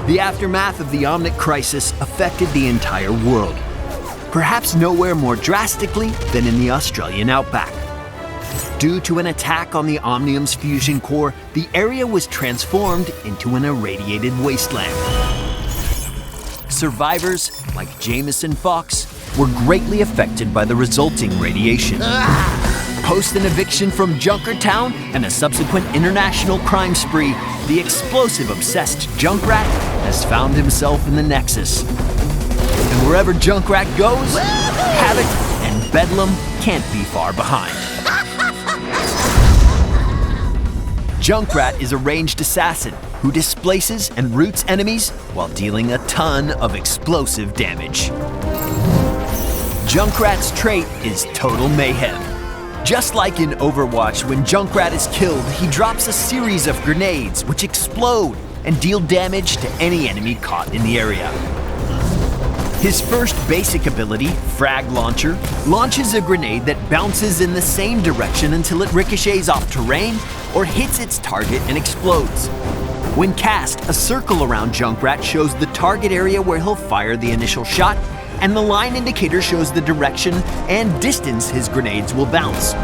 The aftermath of the Omnic crisis affected the entire world, perhaps nowhere more drastically than in the Australian outback. Due to an attack on the Omnium's fusion core, the area was transformed into an irradiated wasteland. Survivors, like Jamison Fawkes, were greatly affected by the resulting radiation. Post an eviction from Junkrat town and a subsequent international crime spree, the explosive-obsessed Junkrat has found himself in the Nexus. And wherever Junkrat goes, havoc and bedlam can't be far behind. Junkrat is a ranged assassin who displaces and roots enemies while dealing a ton of explosive damage. Junkrat's trait is total mayhem. Just like in Overwatch, when Junkrat is killed, he drops a series of grenades which explode and deal damage to any enemy caught in the area. His first basic ability, Frag Launcher, launches a grenade that bounces in the same direction until it ricochets off terrain or hits its target and explodes. When cast, a circle around Junkrat shows the target area where he'll fire the initial shot, and the line indicator shows the direction and distance his grenades will bounce.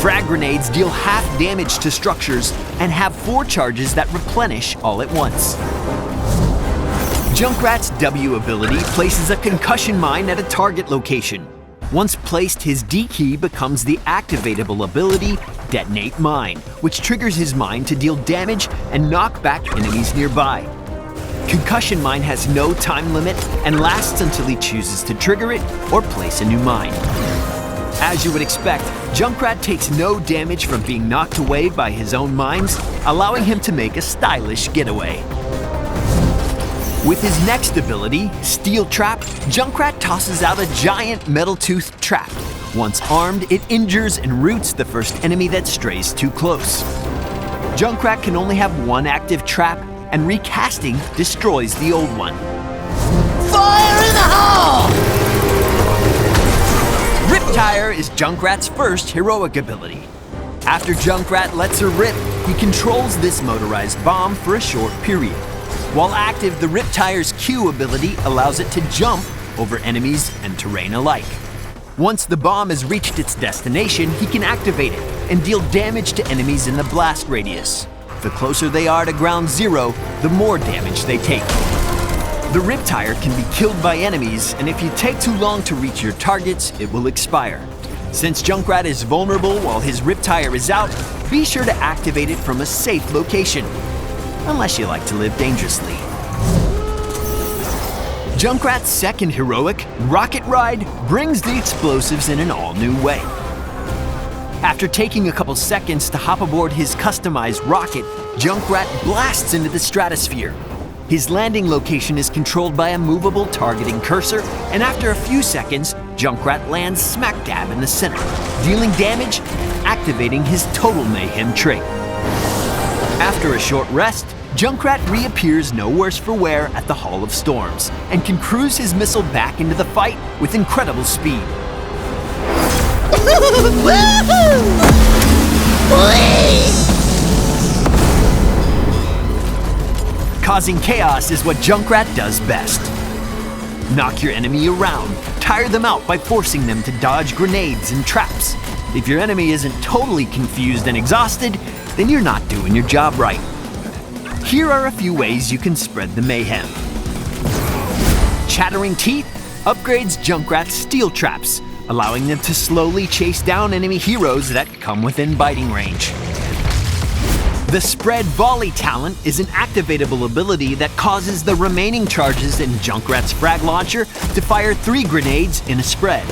Frag grenades deal half damage to structures and have 4 charges that replenish all at once. Junkrat's W ability places a concussion mine at a target location. Once placed, his D key becomes the activatable ability, Detonate Mine, which triggers his mine to deal damage and knock back enemies nearby. Concussion Mine has no time limit and lasts until he chooses to trigger it or place a new mine. As you would expect, Junkrat takes no damage from being knocked away by his own mines, allowing him to make a stylish getaway. With his next ability, Steel Trap, Junkrat tosses out a giant metal-toothed trap. Once armed, it injures and roots the first enemy that strays too close. Junkrat can only have one active trap, and recasting destroys the old one. Fire in the hole! Riptire is Junkrat's first heroic ability. After Junkrat lets her rip, he controls this motorized bomb for a short period. While active, the Riptire's Q ability allows it to jump over enemies and terrain alike. Once the bomb has reached its destination, he can activate it and deal damage to enemies in the blast radius. The closer they are to ground zero, the more damage they take. The Riptire can be killed by enemies, and if you take too long to reach your targets, it will expire. Since Junkrat is vulnerable while his Riptire is out, be sure to activate it from a safe location. Unless you like to live dangerously. Junkrat's second heroic, Rocket Ride, brings the explosives in an all-new way. After taking a couple seconds to hop aboard his customized rocket, Junkrat blasts into the stratosphere. His landing location is controlled by a movable targeting cursor, and after a few seconds, Junkrat lands smack dab in the center, dealing damage, activating his Total Mayhem trait. After a short rest, Junkrat reappears no worse for wear at the Hall of Storms and can cruise his missile back into the fight with incredible speed. Causing chaos is what Junkrat does best. Knock your enemy around, tire them out by forcing them to dodge grenades and traps. If your enemy isn't totally confused and exhausted, then you're not doing your job right. Here are a few ways you can spread the mayhem. Chattering Teeth upgrades Junkrat's steel traps, allowing them to slowly chase down enemy heroes that come within biting range. The Spread Volley talent is an activatable ability that causes the remaining charges in Junkrat's Frag Launcher to fire 3 grenades in a spread.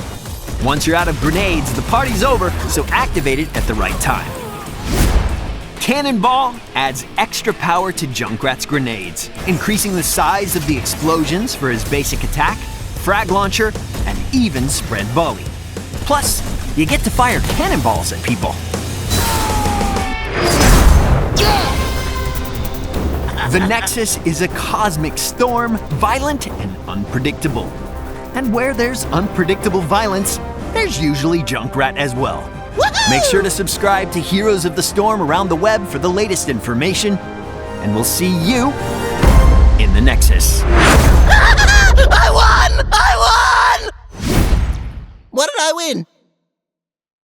Once you're out of grenades, the party's over, so activate it at the right time. Cannonball adds extra power to Junkrat's grenades, increasing the size of the explosions for his basic attack, Frag Launcher, and even Spread Volley. Plus, you get to fire cannonballs at people. The Nexus is a cosmic storm, violent and unpredictable. And where there's unpredictable violence, there's usually Junkrat as well. Make sure to subscribe to Heroes of the Storm around the web for the latest information, and we'll see you in the Nexus. I won! I won! What did I win?